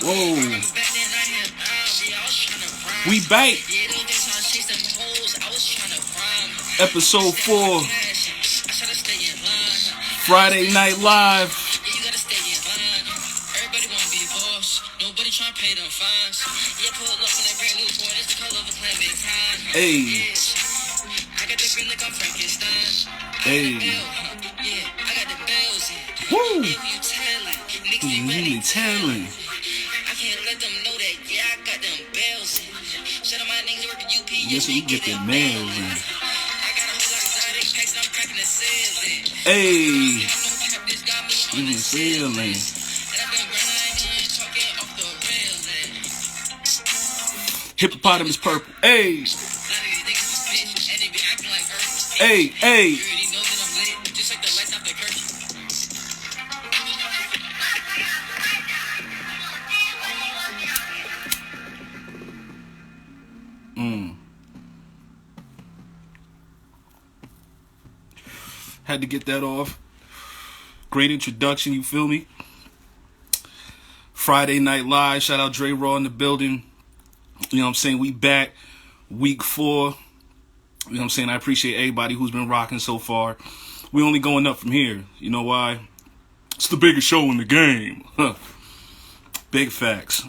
Whoa. We back. Episode 4. Friday Night Live. Hey. Hey. Woo. Really telling. Yes, we get the nails in. Hey. Really sailing. Hippopotamus purple. Hey. Hey, hey. Had to get that off. Great introduction, you feel me? Friday Night Live. Shout out Dre RAW in the building. You know what I'm saying? We back. Week 4. You know what I'm saying? I appreciate everybody who's been rocking so far. We only going up from here. You know why? It's the biggest show in the game. Big facts.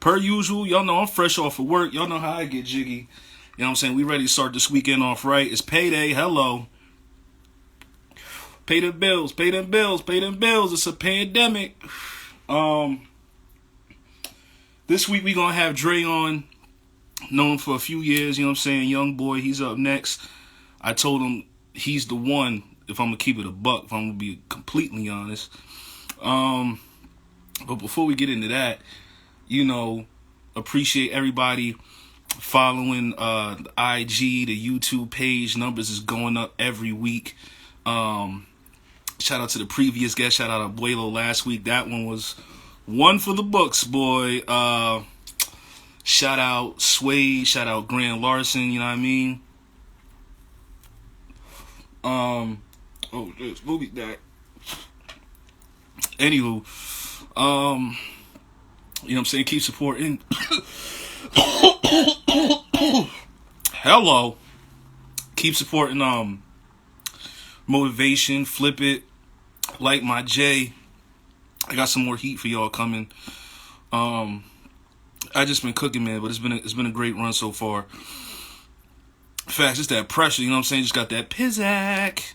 Per usual, y'all know I'm fresh off of work. Y'all know how I get jiggy. You know what I'm saying? We ready to start this weekend off right. It's payday. Hello. Pay them bills. Pay them bills. Pay them bills. It's a pandemic. This week we gonna have Dre on. Known for a few years. You know what I'm saying? Young boy. He's up next. I told him he's the one. If I'm gonna keep it a buck. If I'm gonna be completely honest. But before we get into that, you know, appreciate everybody following the IG, the YouTube page. Numbers is going up every week. Shout out to the previous guest. Shout out to Abuelo last week. That one was one for the books, boy. Shout out Sway. Shout out Grant Larson. You know what I mean? Oh, this movie that. Anywho, you know what I'm saying? Keep supporting. Hello. Keep supporting Motivation. Flip it. Like my J. I got some more heat for y'all coming. I just been cooking, man, but it's been a great run so far. Facts, it's that pressure, you know what I'm saying? Just got that pizzazz.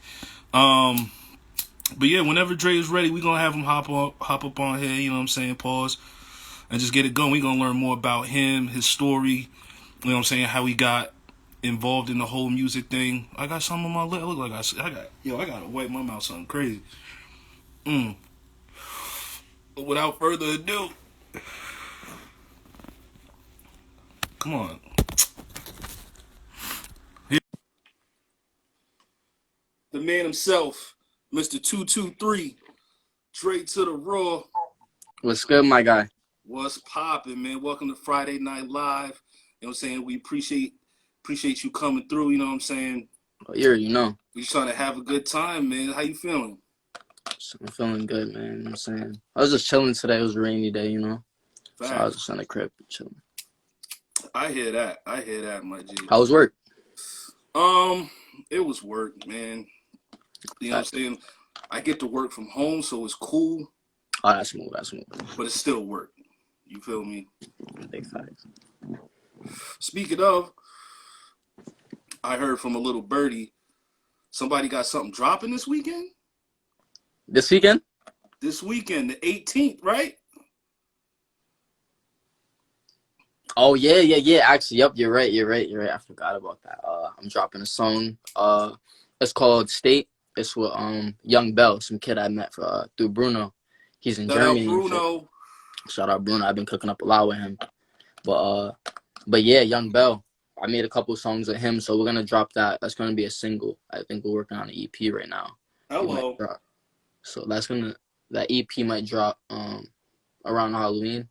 But yeah, whenever Dre is ready, we gonna have him hop up on here, you know what I'm saying? Pause. And just get it going. We gonna learn more about him, his story, you know what I'm saying, how he got involved in the whole music thing. I got something on my lip. Look like I gotta wipe my mouth something crazy. But without further ado, come on. Here. The man himself, Mr. 223, Dre to the Raw. What's good, my guy? What's poppin', man? Welcome to Friday Night Live. You know what I'm saying? We appreciate you coming through, you know what I'm saying? Oh, you know. We just trying to have a good time, man. How you feeling? I'm feeling good, man. You know what I'm saying? I was just chilling today. It was a rainy day, you know? Facts. So I was just in the crib chilling. I hear that, my G. How was work? It was work, man. You know what I'm saying? I get to work from home, so it's cool. Oh, that's smooth. But it's still work. You feel me? Big facts. Speaking of, I heard from a little birdie, somebody got something dropping this weekend? This weekend? This weekend, the 18th, right? Oh, yeah. Actually, yep, you're right. I forgot about that. I'm dropping a song. It's called State. It's with Young Bell, some kid I met through Bruno. He's in Germany. Bruno. Shout out Bruno. I've been cooking up a lot with him. But yeah, Young Bell. I made a couple songs with him, so we're gonna drop that. That's gonna be a single. I think we're working on an EP right now. Hello. So that EP might drop around Halloween.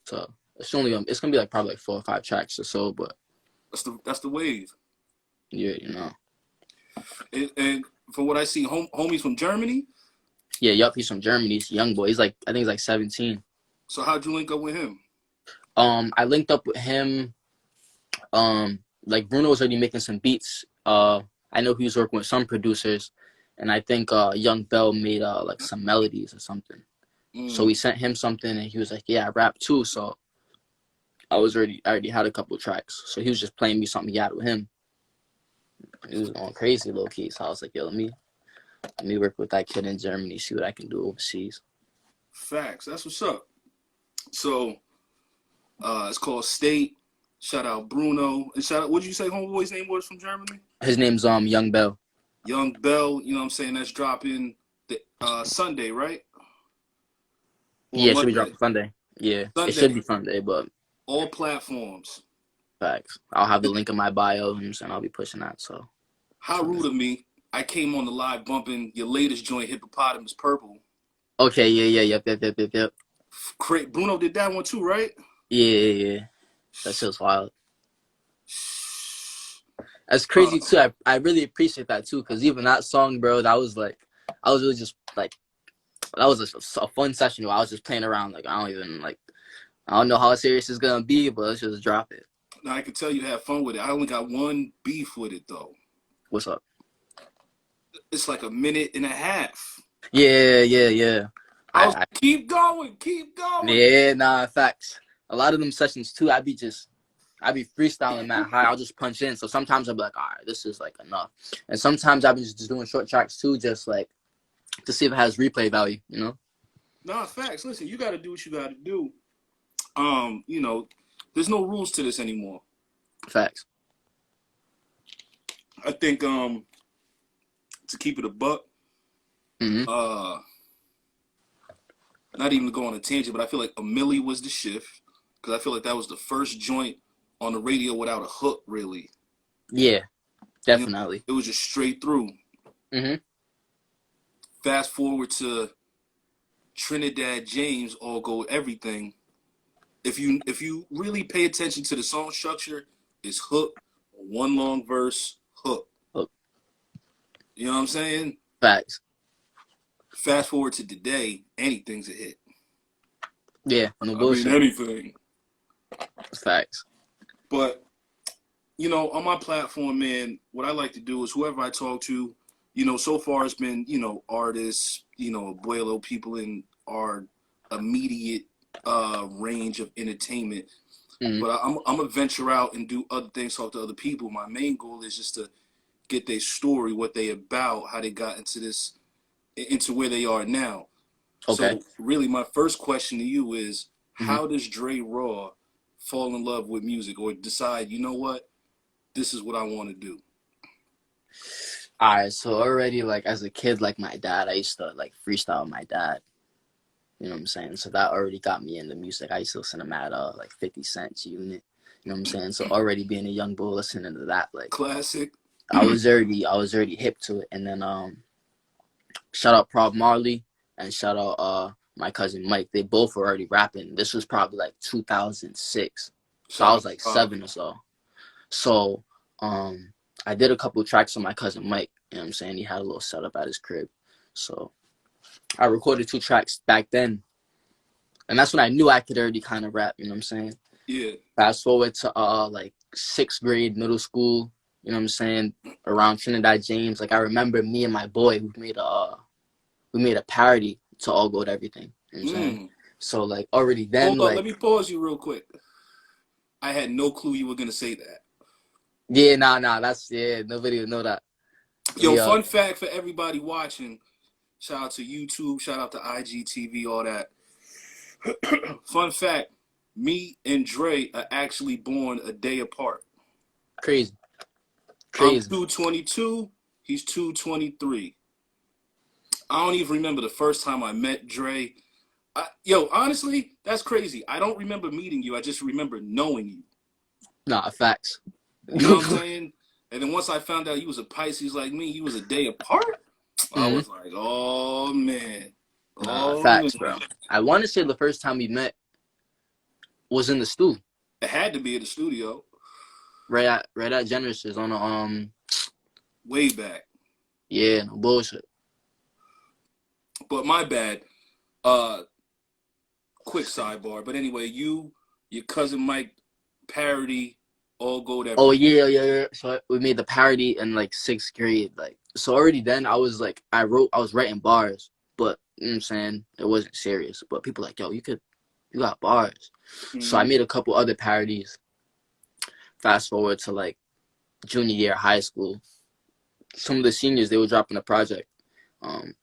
So it's gonna be like probably like 4 or 5 tracks or so, but that's the wave. Yeah, you know. And from what I see, homies from Germany. Yeah, yup, he's from Germany. He's a young boy. He's like, I think he's like 17. So how'd you link up with him? I linked up with him. Like Bruno was already making some beats. I know he was working with some producers, and I think Young Bell made like some melodies or something. So we sent him something, and he was like, "Yeah, I rap too." So I already had a couple tracks. So he was just playing me something he had with him. He was going crazy, low key. So I was like, "Yo, let me work with that kid in Germany, see what I can do overseas." Facts. That's what's up. So it's called State. Shout out Bruno. And shout out, what did you say homeboy's name was from Germany? His name's Young Bell. Young Bell, you know what I'm saying? That's dropping the Sunday, right? Or Yeah, it should be Monday. dropping Sunday. Yeah, it should Sunday. be Sunday, but All platforms. facts. I'll have the link in my bio, and I'll be pushing that. So How rude of me. I came on the live bumping your latest joint, Hippopotamus Purple. okay, yeah, yep. Bruno did that one too, right? Yeah. That shit's wild. That's Uh, crazy too. I really appreciate that too, because even that song, bro, that was like, I was really just like, that was a fun session where I was just playing around. Like, I don't know how serious it's gonna be, but let's just drop it. now I can tell you had fun with it. I only got one beef with it though. What's up? It's like a minute and a half. Yeah. I was keep going. Yeah, nah, facts. A lot of them sessions too, I be freestyling that high. I'll just punch in. So sometimes I'll be like, all right, this is like enough. And sometimes I've been just doing short tracks too, just like to see if it has replay value, you know? Nah, facts. Listen, you got to do what you got to do. You know, there's no rules to this anymore. Facts. I think to keep it a buck, not even to go on a tangent, but I feel like a milli was the shift because I feel like that was the first joint on the radio without a hook, really. Yeah, definitely. You know, it was just straight through. Fast forward to Trinidad James, All Go Everything. If you really pay attention to the song structure, it's hook, one long verse, hook. You know what I'm saying? Facts. Fast forward to today, anything's a hit. Yeah, no bullshit. I mean, anything. Facts. But, you know, on my platform, man, what I like to do is whoever I talk to, you know, so far it's been, you know, artists, you know, Abuelo, people in our immediate range of entertainment. But I'm gonna venture out and do other things, talk to other people. My main goal is just to get their story, what they about, how they got into where they are now. Okay. So really, my first question to you is, how does Dre RAW fall in love with music or decide, you know what, this is what I want to do? All right, so already, like, as a kid, like, my dad, I used to, like, freestyle with my dad. You know what I'm saying? So that already got me into music. I used to listen to mad, like, 50 Cent, G.U.M. You know what I'm saying? So already being a young boy listening to that, like, Classic. I was already hip to it. And then, shout out Prob Marley and shout out my cousin Mike. They both were already rapping. This was probably like 2006. So I was like 7 or so. So I did a couple tracks with my cousin Mike. You know what I'm saying? He had a little setup at his crib. So I recorded 2 tracks back then. And that's when I knew I could already kind of rap, you know what I'm saying? Yeah. Fast forward to like 6th grade, middle school, you know what I'm saying? Around Trinidad James. Like I remember me and my boy, we made a parody to All Gold Everything. You know what I'm saying? So like already then, Hold like, on, let me pause you real quick. I had no clue you were gonna say that. Yeah, nah, nobody would know that. Yo, fun fact for everybody watching. Shout out to YouTube, shout out to IGTV, all that. Fun fact, me and Dre are actually born a day apart. Crazy. I'm 222, he's 223. I don't even remember the first time I met Dre. Yo, honestly, that's crazy. I don't remember meeting you. I just remember knowing you. Nah, facts. You know what I'm saying? And then once I found out he was a Pisces like me, he was a day apart. I was like, oh, man. Facts, bro. I want to say the first time we met was in the stew. It had to be in the studio. Right at Genesis on the way back. Yeah, no bullshit. But my bad. Quick sidebar. But anyway, your cousin Mike, parody, all go that. Oh yeah, yeah, yeah. So we made the parody in like sixth grade. Like so already then I was like I was writing bars, but you know what I'm saying it wasn't serious. But people like, yo, you got bars. So I Mm-hmm. made a couple other parodies. Fast forward to like junior year of high school. Some of the seniors they were dropping a project. Um,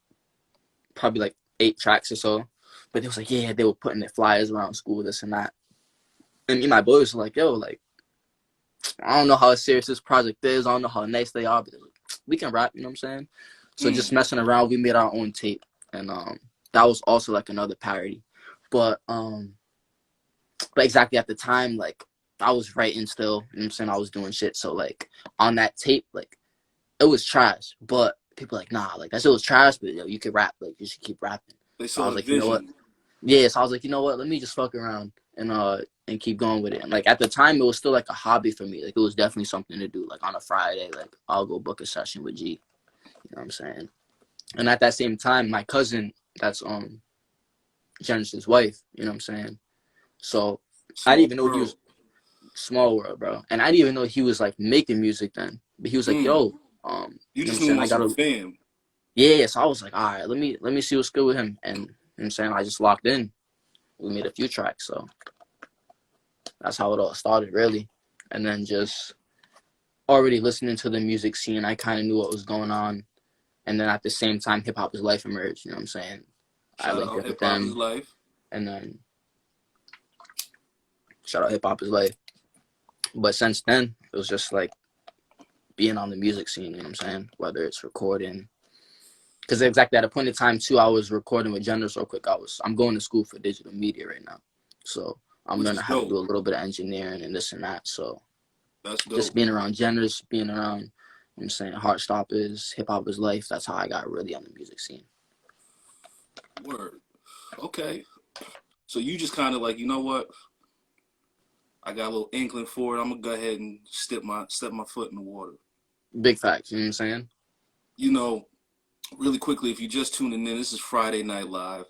probably like 8 tracks or so. But they was like, yeah, they were putting their flyers around school, this and that. And me and my boys were like, yo, like, I don't know how serious this project is. I don't know how nice they are, but like, we can rap, you know what I'm saying? So just Mm. messing around, we made our own tape. And that was also like another parody. But exactly at the time, like I was writing still, you know what I'm saying? I was doing shit. So like on that tape, like it was trash. But people like, nah, like that shit was trash, but yo, you could rap, like you should keep rapping. They So I saw was the like, you know what? vision. Yeah, so I was like, you know what? Let me just fuck around and keep going with it. And like at the time, it was still like a hobby for me. Like it was definitely something to do. Like on a Friday, like I'll go book a session with G. You know what I'm saying? And at that same time, my cousin, that's Genesis' wife. You know what I'm saying? So I didn't Small even know he world. was small world, bro. And I didn't even know he was like making music then. But he was like, Mm. yo, You you know what I'm just knew saying? him on I some gotta, fam. yeah. So I was like, all right, let me see what's good with him. And you know what I'm saying? I just locked in. We made a few tracks, so that's how it all started, really. And then just already listening to the music scene, I kind of knew what was going on. And then at the same time, Hip Hop is Life emerged. You know what I'm saying? I Shout linked out in with Hip Hop is them, Life. and then shout out Hip Hop is Life. But since then, it was just like being on the music scene. You know what I'm saying? Whether it's recording, because exactly at a point in time too, I was recording with genders real quick. I'm going to school for digital media right now, so I'm Which learning is how to do dope. a little bit of engineering and this and that. So That's just dope. being around genders, being around, you know what I'm saying, Heartstoppers, Hip Hop is Life. That's how I got really on the music scene. Word. Okay. So you just kind of like, you know what? I got a little inkling for it. I'm gonna go ahead and step my foot in the water. Big facts, you know what I'm saying? You know, really quickly, if you just tuning in, this is Friday Night Live.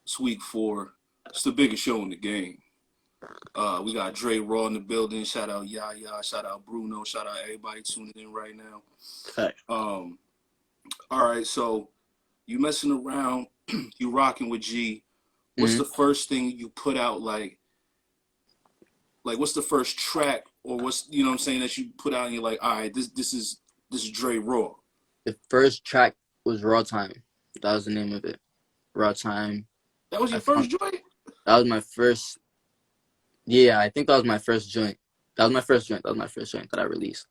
It's week 4. It's the biggest show in the game. We got Dre RAW in the building. Shout out Yaya. Shout out Bruno. Shout out everybody tuning in right now. Fact. Um, all right, so you messing around, you rocking with G. What's Mm-hmm. the first thing you put out like what's the first track or what's you know what I'm saying that you put out and you're like, all right, this is Dre RAW. The first track was Raw Time. That was the name of it. Raw Time. That was I your found first joint? that was my first. Yeah, I think that was my first joint. That was my first joint. That was my first joint that I released.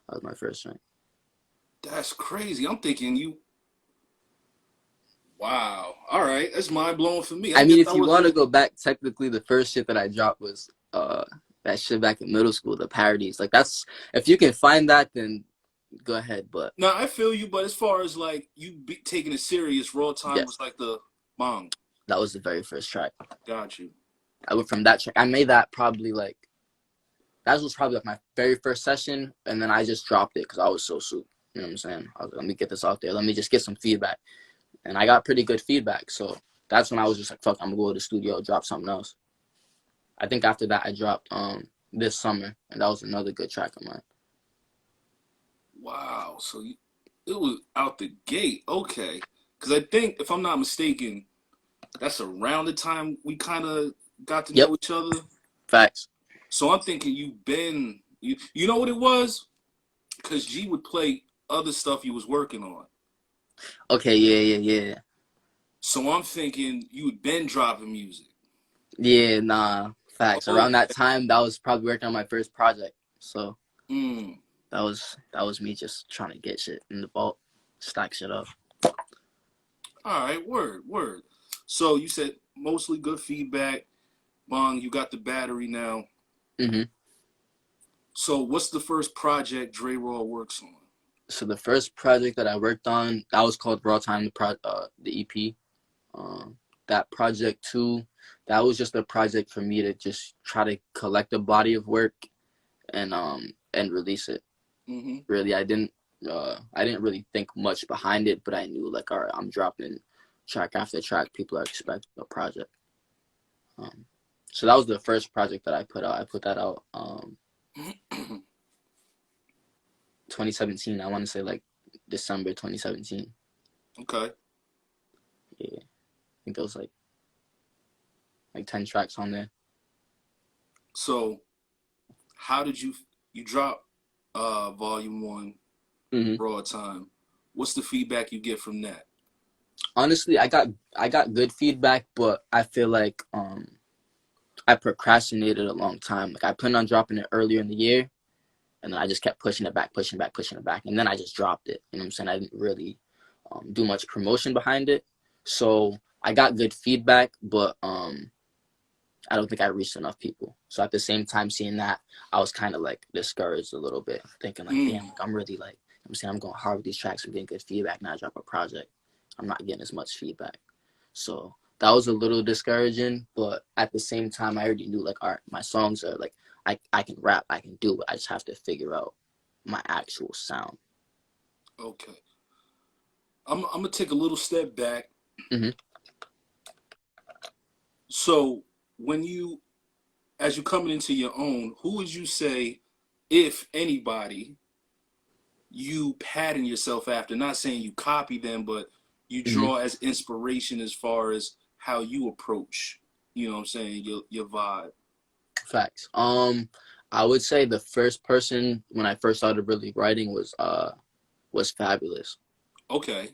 That was my first joint. That's crazy. I'm thinking you wow. All right, that's mind blowing for me. I I mean, guess I if you want to wasn't go back, technically, the first shit that I dropped was that shit back in middle school, the parodies. Like that's if you can find that, then go ahead. But no, I feel you, but as far as like taking it serious, Raw Time yes, was like the bong. that was the very first track. Got you. I went from that track. I made that probably like that was probably like my very first session, and then I just dropped it because I was so soup. You know what I'm saying? I was like, let me get this out there. Let me just get some feedback, and I got pretty good feedback. So that's when I was just like, fuck, I'm gonna go to the studio, drop something else. I think after that I dropped this summer, and that was another good track of mine. Wow. So it was out the gate. Okay. Because I think, if I'm not mistaken, that's around the time we kind of got to Yep, know each other. facts. So I'm thinking you know what it was? Because G would play other stuff you was working on. Okay, yeah. So I'm thinking you had been dropping music. Yeah, nah, facts. Around that Okay. time, that was probably working on my first project. So Mm. that was me just trying to get shit in the vault, stack shit up. All right. Word. Word. So you said mostly good feedback. Bong, you got the battery now. hmm So what's the first project Dre Raw works on? So the first project that I worked on, that was called Raw Time, the EP. That project too, that was just a project for me to just try to collect a body of work and release it. Mm-hmm. Really, I didn't really think much behind it, but I knew like, all right, I'm dropping track after track, people are expecting a project. Um, so that was the first project that I put out. I put that out 2017. I want to say like December 2017. Okay. Yeah, I think there was like 10 tracks on there. So how did you drop volume 1 hmm raw time? What's the feedback you get from that? Honestly, I got good feedback, but I feel like I procrastinated a long time. Like I planned on dropping it earlier in the year, and then I just kept pushing it back, pushing it back, pushing it back, and then I just dropped it. You know what I'm saying? I didn't really do much promotion behind it, so I got good feedback, but I don't think I reached enough people. So at the same time, seeing that, I was kind of like discouraged a little bit, thinking like, damn, like, I'm really like, I'm saying I'm going hard with these tracks, I'm getting good feedback. Now I drop a project, I'm not getting as much feedback. So that was a little discouraging, but at the same time, I already knew like, all right, my songs are like, I can rap, I can do it. I just have to figure out my actual sound. Okay. I'm gonna take a little step back. hmm So when as you coming into your own, who would you say, if anybody, you pattern yourself after? Not saying you copy them, but you hmm draw as inspiration as far as how you approach, you know what I'm saying, your vibe. Facts. I would say the first person when I first started really writing was Fabulous. Okay.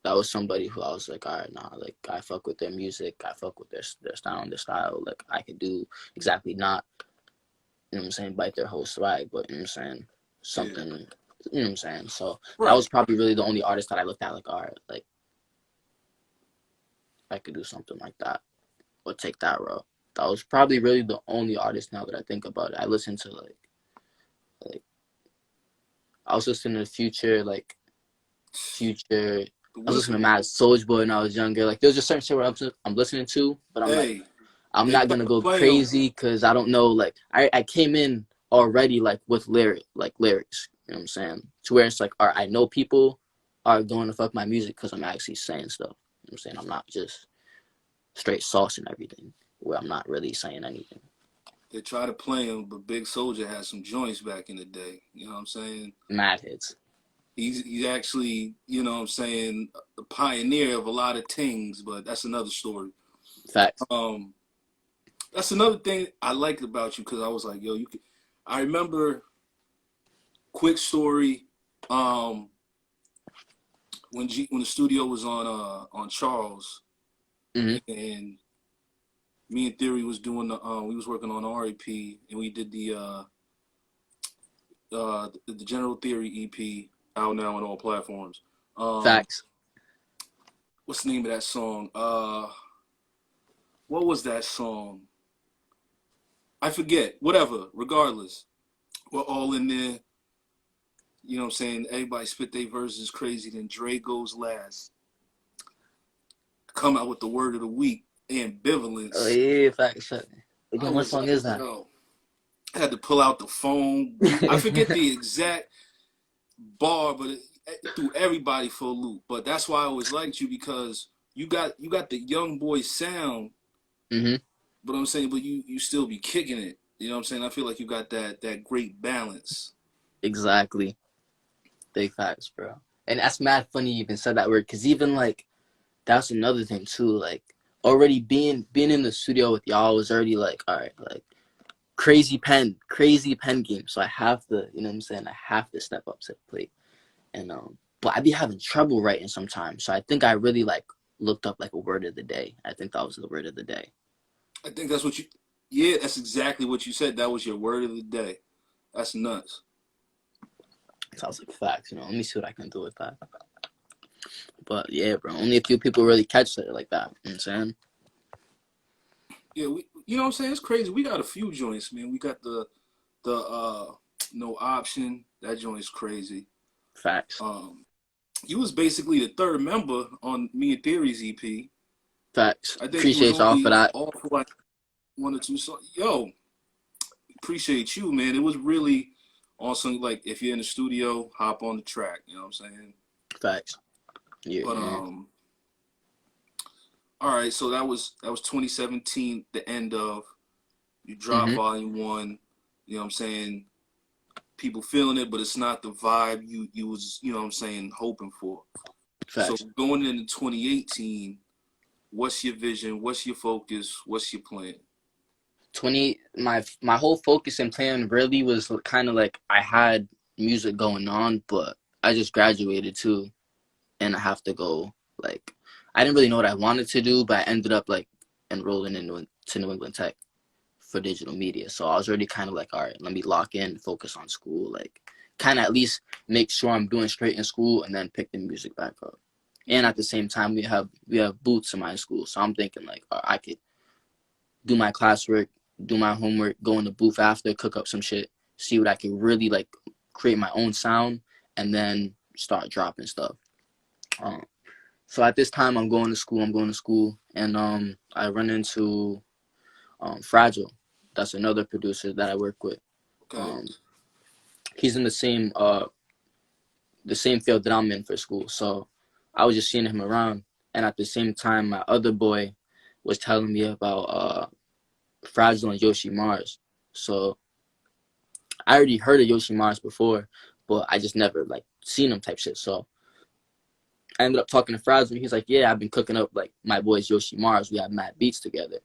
That was somebody who I was like, all right, nah, like I fuck with their music, I fuck with their style. Like I could do exactly not, you know what I'm saying, bite their whole swag, but you know what I'm saying, Yeah. something, you know what I'm saying. So that Right. was probably really the only artist that I looked at like, all right, like I could do something like that or take that route. That was probably really the only artist now that I think about it. I listened to like I was listening to Future, like Future. The I was listening to whistle. Mad Soulja Boy when I was younger. Like there's just certain shit where I'm listening to, but I'm like, Hey, I'm they not try gonna to go play them. crazy because I don't know. Like I came in already like with lyrics. You know what I'm saying? To where it's like, all right, I know people are going to fuck my music because I'm actually saying stuff. You know what I'm saying? I'm not just straight sauce and everything where I'm not really saying anything. They try to play him, but Big Soldier had some joints back in the day. You know what I'm saying? Mad hits. He's actually, you know what I'm saying, the pioneer of a lot of things, but that's another story. Facts. Um, that's another thing I liked about you because I was like, yo, you. Can, I remember, quick story, um, when the studio was on Charles, hmm and me and Theory was doing we was working on REP, and we did the General Theory EP, out now on all platforms. Um, Facts. what's the name of that song? What was that song? I forget. Whatever. Regardless, we're all in there. You know what I'm saying? Everybody spit their verses crazy. Then Dre goes last. Come out with the word of the week, Oh ambivalence. yeah, facts. I Again, what was song like, is that? yo, I had to pull out the phone. I forget the exact bar, but it threw everybody for a loop. But that's why I always liked you because you got the young boy sound, hmm but I'm saying, but you still be kicking it. You know what I'm saying? I feel like you got that great balance. Exactly. Big facts, bro. And that's mad funny you even said that word because even like that's another thing too. Like already being in the studio with y'all was already like, all right, like crazy pen game. So I have to, you know what I'm saying? I have to step up to the plate. And but I be having trouble writing sometimes. So I think I really like looked up like a word of the day. I think that was the word of the day. I think that's what you. Yeah, that's exactly what you said. That was your word of the day. That's nuts. So I was like, facts, you know, let me see what I can do with that. But yeah, bro, only a few people really catch it like that. You know what I'm saying? Yeah, you know what I'm saying? It's crazy. We got a few joints, man. We got the no option. That joint's crazy. Facts. Um, you was basically the third member on Me and Theory's EP. Facts. I think you was Appreciate y'all for only that. off for like one or two songs. Yo, appreciate you, man. It was really awesome. Like if you're in the studio, hop on the track. You know what I'm saying? Facts. Yeah, But yeah. All right, so that was 2017, the end of you dropped Mm-hmm. Volume 1. You know what I'm saying? People feeling it, but it's not the vibe you was, you know what I'm saying, hoping for. So Facts. going into 2018, what's your vision? What's your focus? What's your plan? My whole focus and plan really was kind of like I had music going on, but I just graduated too, and I have to go. Like, I didn't really know what I wanted to do, but I ended up like enrolling to New England Tech for digital media. So I was already kind of like, all right, let me lock in, focus on school, like kind of at least make sure I'm doing straight in school, and then pick the music back up. And at the same time, we have booths in my school, so I'm thinking like, I could do my classwork, do my homework, go in the booth after, cook up some shit, see what I could really like create my own sound, and then start dropping stuff. Um, so at this time, I'm going to school. And I run into Fragile. That's another producer that I work with. Okay. Um, he's in the same field that I'm in for school. So I was just seeing him around, and at the same time, my other boy was telling me about Fragile and Yoshi Mars. So I already heard of Yoshi Mars before, but I just never like seen him type shit. So I ended up talking to Fragile, and he's like, "Yeah, I've been cooking up like my boys Yoshi Mars. We have mad beats together."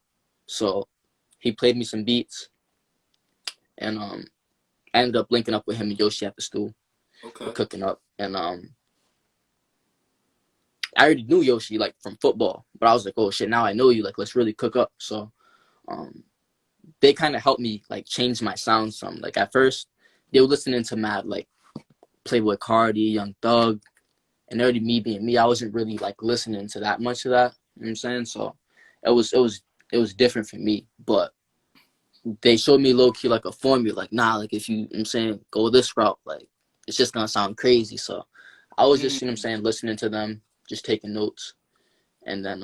So he played me some beats, and I ended up linking up with him and Yoshi at the stool. We're Okay. cooking up, and I already knew Yoshi like from football, but I was like, "Oh shit, now I know you. Like, let's really cook up." So um, they kind of helped me like change my sound some. Like at first, they were listening to mad like Playboy Cardi, Young Thug, and already me being me, I wasn't really like listening to that much of that. You know what I'm saying? So it was different for me. But they showed me low key like a formula, like nah, like if you, I'm saying, go this route, like it's just gonna sound crazy. So I was just, Mm, listening to them, just taking notes. And then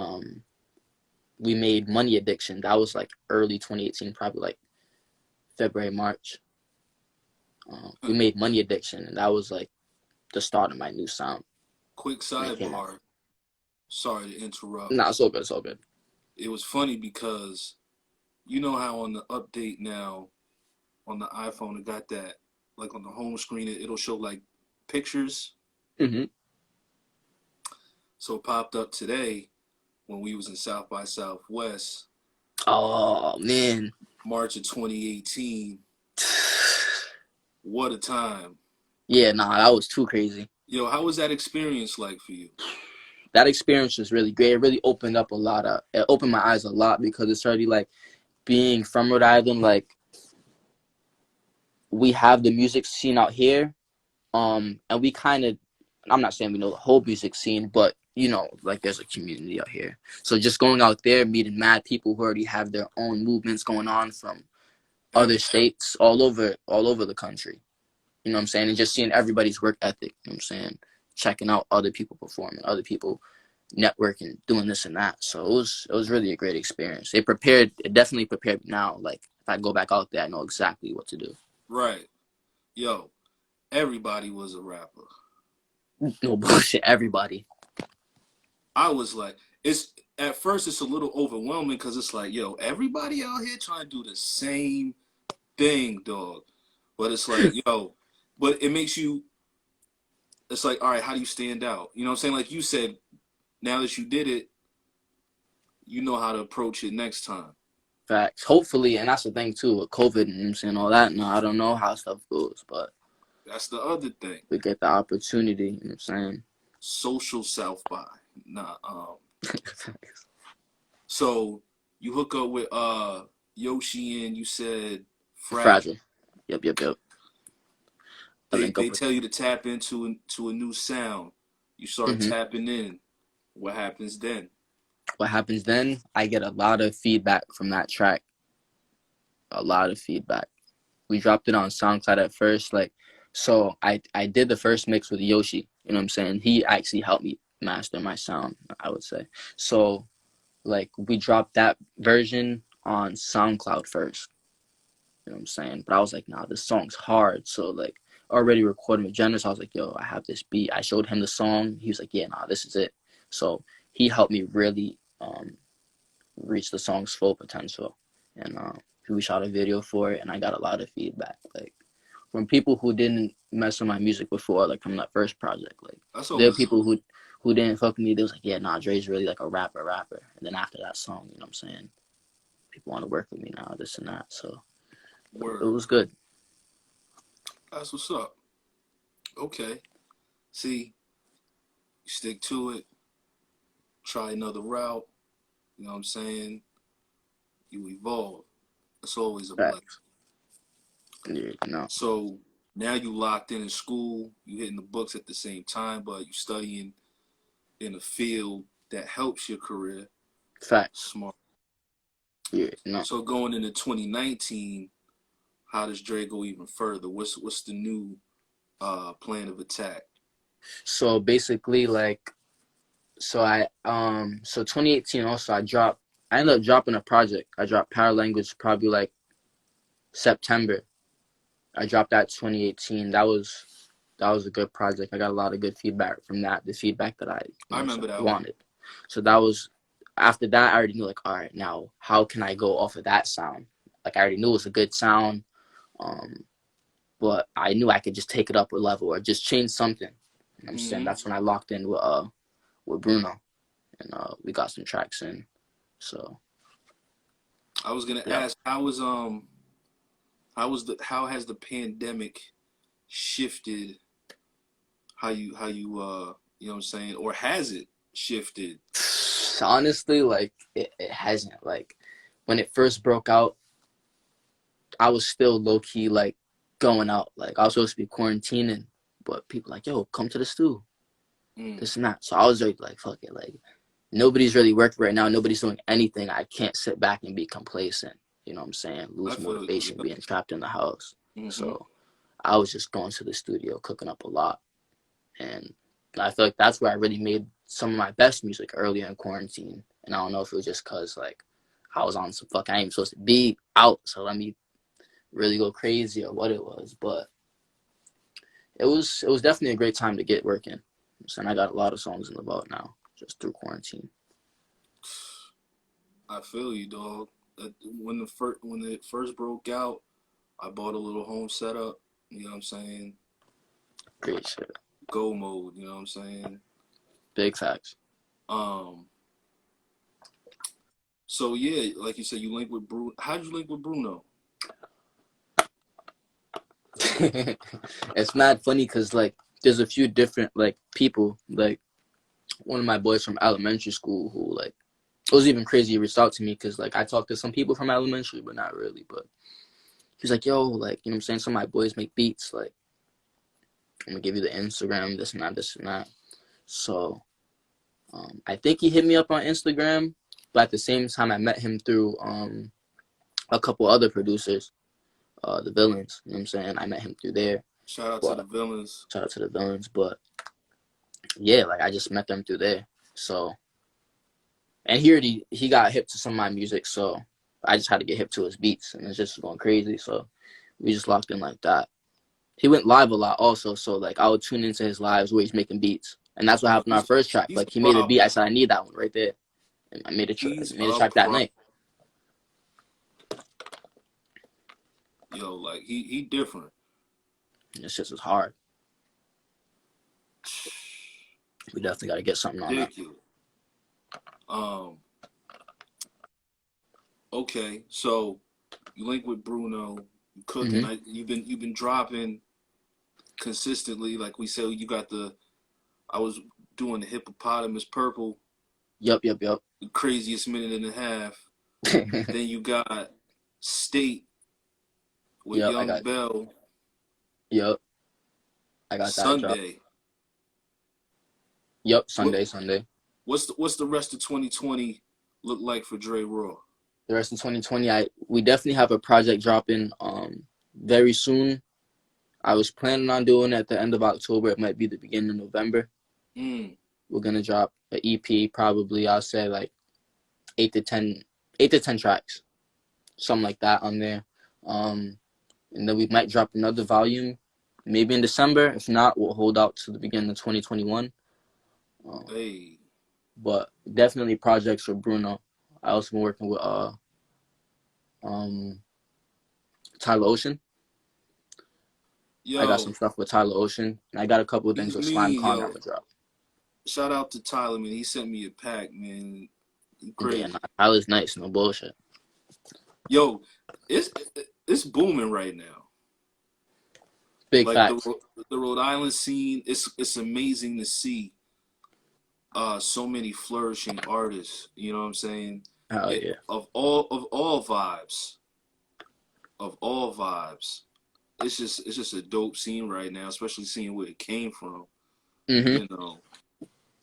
we made Money Addiction. That was like early 2018, probably like February, March. We made Money Addiction, and that was like the start of my new sound quick when it came out. sidebar. Sorry to interrupt. Nah, it's all good. It's all good. It was funny because you know how on the update now on the iPhone it got that like on the home screen it'll show like pictures. Hmm. So it popped up today when we was in South by Southwest, Oh man. March of 2018. What a time. Yeah, nah, that was too crazy. Yo, how was that experience like for you? That experience was really great. It really opened up a lot of, it opened my eyes a lot because it's already like being from Rhode Island, like we have the music scene out here. And we kind of, I'm not saying we know the whole music scene, but like there's a community out here. So just going out there, meeting mad people who already have their own movements going on from other Ever. states all over the country. You know what I'm saying? And just seeing everybody's work ethic, you know what I'm saying? Checking out other people performing, other people networking, doing this and that. So it was really a great experience. It definitely prepared me now. Like if I go back out there, I know exactly what to do. Right. Yo, everybody was a rapper. No bullshit, everybody. I was like, it's at first it's a little overwhelming because it's like, yo, everybody out here trying to do the same thing, dog. But it's like, yo, but it makes you. It's like, all right, how do you stand out? You know what I'm saying? Like you said, now that you did it, you know how to approach it next time. Facts. Hopefully, and that's the thing too with COVID and saying all that. Now I don't know how stuff goes, but That's the other thing. we get the opportunity. You know what I'm saying? Social South by. Nah. So you hook up with Yoshi and you said Fragile. Fragile. Yep, yep, yep. I They link they up with. tell you to tap into to a new sound. You start Hmm. tapping in. What happens then? What happens then? I get a lot of feedback from that track. A lot of feedback. We dropped it on SoundCloud at first, like, so I did the first mix with Yoshi. You know what I'm saying? He actually helped me master my sound, I would say. So like we dropped that version on SoundCloud first. You know what I'm saying? But I was like, nah, this song's hard. So like already recording with Jenner, so I was like, yo, I have this beat. I showed him the song. He was like, yeah, nah, this is it. So he helped me really um, reach the song's full potential. And we shot a video for it, and I got a lot of feedback, like from people who didn't mess with my music before, like from that first project. Like That's there are always people who didn't fuck with me. They was like, yeah, nah, Dre's really like a rapper. And then after that song, you know what I'm saying? People want to work with me now, this and that. So it word. was good. That's what's up. Okay. See, you stick to it. Try another route. You know what I'm saying? You evolve. It's always a blessing. Facts. Yeah, no. So now you locked in school. You hitting the books at the same time, but you studying in a field that helps your career. Facts. Smart. Yeah, no. So going into 2019, how does Dre go even further? What's the new plan of attack? So basically, like, so 2018 also I ended up dropping a project. I dropped Power Language probably like September. I dropped that 2018. That was a good project. I got a lot of good feedback from that. The feedback that I I remember that one. wanted. So that was after that. I already knew like, all right, now how can I go off of that sound? Like I already knew it was a good sound, um, but I knew I could just take it up a level or just change something. You know what I'm saying? Mm-hmm. That's when I locked in with Bruno, and we got some tracks in. So I was gonna yeah. ask how has the pandemic shifted how you you know what I'm saying, or has it shifted? Honestly, like it hasn't. Like when it first broke out, I was still low key like going out. Like I was supposed to be quarantining, but people like, yo, come to the stew. Mm, This and that. So I was like, fuck it. Like nobody's really working right now. Nobody's doing anything. I can't sit back and be complacent. You know what I'm saying? I Lose feel you. motivation being trapped in the house. Mm-hmm. So I was just going to the studio, cooking up a lot. And I feel like that's where I really made some of my best music earlier in quarantine. And I don't know if it was just cause like I was on some fuck I ain't supposed to be out, so let me really go crazy or what it was, but it was definitely a great time to get working. And I got a lot of songs in the vault now, just through quarantine. I feel you, dog. When it first broke out, I bought a little home setup. You know what I'm saying? Great shit. Go mode. You know what I'm saying? Big facts. Um. So yeah, like you said, you link with Bruno. How'd you link with Bruno? It's mad funny because like there's a few different like people. Like one of my boys from elementary school who like it was even crazy. He reached out to me because like I talked to some people from elementary, but not really. But he was like, yo, like, you know what I'm saying? Some of my boys make beats. Like, I'm gonna give you the Instagram, this and that, this and that. So I think he hit me up on Instagram, but at the same time, I met him through a couple other producers, the Villains. You know what I'm saying? I met him through there. Shout out to the But villains. shout out to the Villains. But yeah, like I just met them through there. So and he got hip to some of my music, so I just had to get hip to his beats, and it's just going crazy. So we just locked in like that. He went live a lot also, so like I would tune into his lives where he's making beats, and that's what Yo, happened on our first track. he's Like a he made a beat, I problem. said I need that one right there, and I He's made a a track that problem. night. Yo, like he different. And this shit was hard. We definitely got to get something on that. Ridiculous. Um. Okay, so you link with Bruno. You cooking. Mm-hmm. You've been dropping consistently. Like we said, you got the. I was doing the hippopotamus purple, Yup. the craziest minute and a half. Then you got State with Yup. Young Bell Yup. I got that drop. Sunday. Yup. What Sunday. what's the rest of 2020 look like for Dre Raw? The rest of 2020, we definitely have a project dropping very soon. I was planning on doing it at the end of October. It might be the beginning of November. Mm. We're gonna drop an EP, probably I'll say like 8 to 10 tracks, something like that on there. And then we might drop another volume, maybe in December. If not, we'll hold out to the beginning of 2021. Hey, But definitely projects with Bruno. I also been working with um Tyler Ocean. I got some Yo, stuff with Tyler Ocean, and I got a couple of be things with Slime mean, Khan yo. that would drop. Shout out to Tyler, man. He sent me a pack, man. He Yeah, nah, crazy. Tyler's nice, no bullshit. Yo, it's it's booming right now. Big Like facts. the Rhode Island scene, it's amazing to see so many flourishing artists. You know what I'm saying? Hell yeah. Of all vibes, of all vibes. It's just a dope scene right now, especially seeing where it came from. Mhm. You know,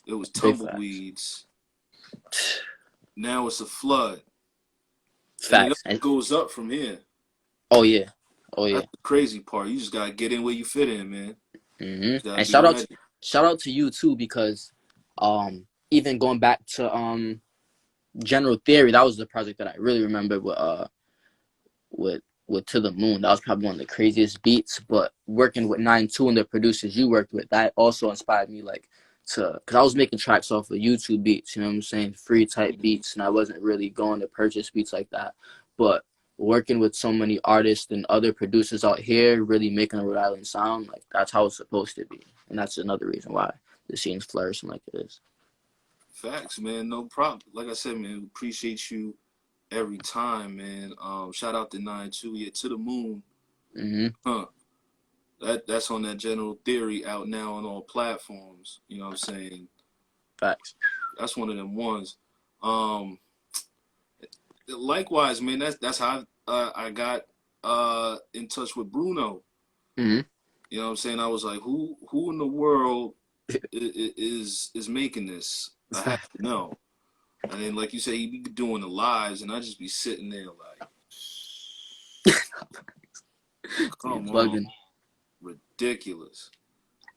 it was Big facts. tumbleweeds. Now it's a flood, and it Facts. And goes up from here. oh yeah, oh yeah. That's the crazy part. You just gotta get in where you fit in, man. Just gotta And be ready. shout out to you too because, even going back to General Theory, that was the project that I really remember with with To the Moon. That was probably one of the craziest beats. But working with 9-2 and the producers you worked with, that also inspired me like to, because I was making tracks off of YouTube beats, you know what I'm saying, free type Mhm. beats, and I wasn't really going to purchase beats like that. But working with so many artists and other producers out here, really making a Rhode Island sound, like that's how it's supposed to be, and that's another reason why the scene's flourishing like it is. Facts, man. No problem. Like I said, man, appreciate you every time, man. Shout out to 9-2. Yeah, To the Moon. Mm-hmm. Huh. That's on that General Theory out now on all platforms. You know what I'm saying? Facts. That's one of them ones. Um, Likewise, man. That's how I got in touch with Bruno. Mm-hmm. You know what I'm saying? I was like, who in the world is making this? I have to know. And then, like you say, he be doing the lives, and I just be sitting there like, You come on, bugging. ridiculous.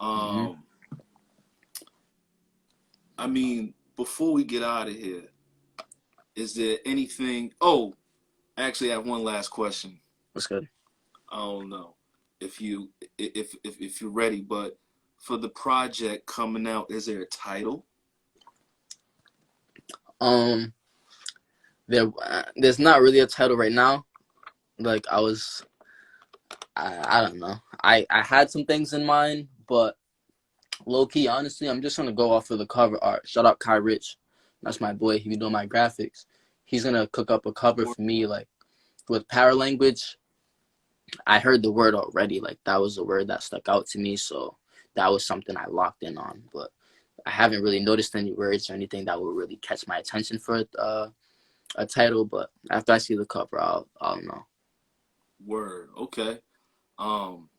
Mm-hmm. Um, I mean, before we get out of here, is there anything? Oh, actually, I have one last question. What's good? I don't know if you if you're ready, but for the project coming out, is there a title? Um, there's not really a title right now. Like I don't know. I had some things in mind, but low key, honestly, I'm just gonna go off of the cover art. Shout out Kai Rich, that's my boy. He be doing my graphics. He's gonna cook up a cover Or for me, like with power language. I heard the word already. Like that was a word that stuck out to me, so that was something I locked in on. But I haven't really noticed any words or anything that would really catch my attention for a title. But after I see the cover, I'll know. word? Okay. Um,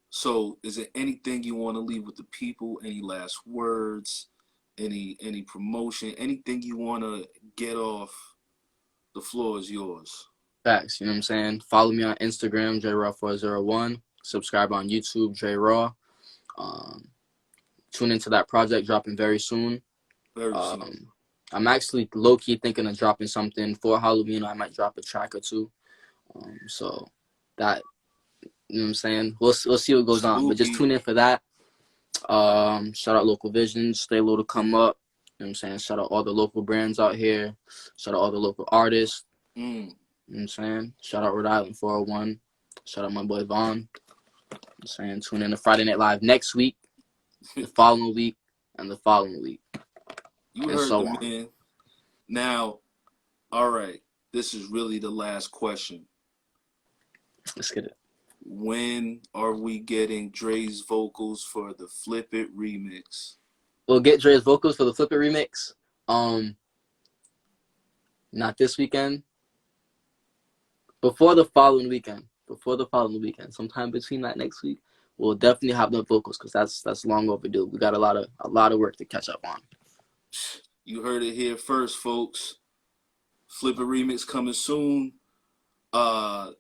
So, is there anything you want to leave with the people? Any last words? Any promotion? Anything you want to get off? The floor is yours. Facts, you know what I'm saying? Follow me on Instagram, Dre RAW 401. Subscribe on YouTube, Dre RAW. Um, Tune into that project dropping very soon. Very soon. Um, I'm actually low key thinking of dropping something for Halloween. I might drop a track or two. So that, you know what I'm saying? We'll see what goes on, but just Spooky. tune in for that. Shout out Local Vision, Stay Low to come up. You know what I'm saying? Shout out all the local brands out here. Shout out all the local artists. Mm. You know what I'm saying? Shout out Rhode Island 401. Shout out my boy Vaughn. You know what I'm saying? Tune in to Friday Night Live next week, the following week, and the following week, You and heard so the on. man. Now, all right. This is really the last question. Let's get it. When are we getting Dre's vocals for the Flip It remix? We'll get Dre's vocals for the Flip It remix. Um, Not this weekend. Before the following weekend. Before the following weekend. Sometime between that next week, we'll definitely have the vocals because that's long overdue. We got a lot of work to catch up on. You heard it here first, folks. Flip It remix coming soon. Uh,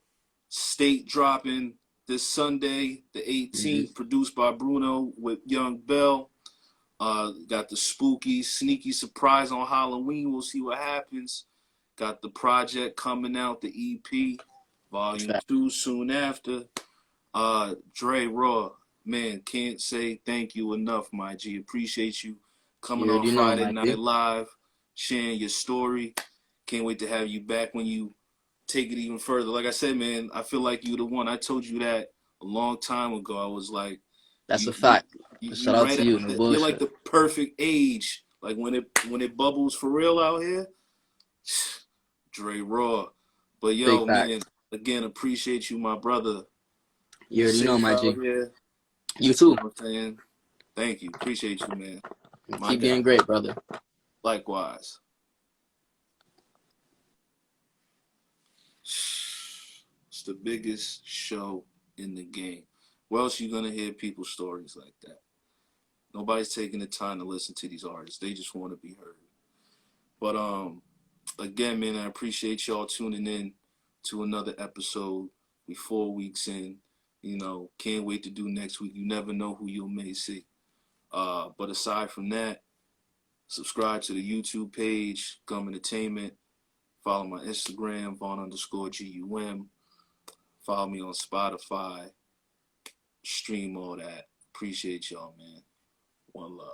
State dropping this Sunday, the Mm-hmm. 18th, produced by Bruno with Young Bell. Got the spooky, sneaky surprise on Halloween. We'll see what happens. Got the project coming out, the EP, Volume 2 soon after. Dre RAW, man, can't say thank you enough, my G. Appreciate you You coming on already know, Friday my Night G. Live, sharing your story. Can't wait to have you back when you take it even further. Like I said, man, I feel like you're the one. I told you that a long time ago. I was like, That's a you fact. Shout you out right to you. at No you're like bullshit. the perfect age. Like when it bubbles for real out here, Dre Raw. But Big yo, fact. man, again, appreciate you, my brother. You Be already know, safe my out G. here. You You too. know what I'm saying? Thank you. Appreciate you, man. My Keep guy. being great, brother. Likewise. It's the biggest show in the game. Where else you gonna hear people's stories like that? Nobody's taking the time to listen to these artists. They just want to be heard. But again, man, I appreciate y'all tuning in to another episode. We 4 weeks in. You know, can't wait to do next week. You never know who you may see. But aside from that, subscribe to the YouTube page, Gum Entertainment. Follow my Instagram, Vaughn_G.U.M. Follow me on Spotify. Stream all that. Appreciate y'all, man. One love.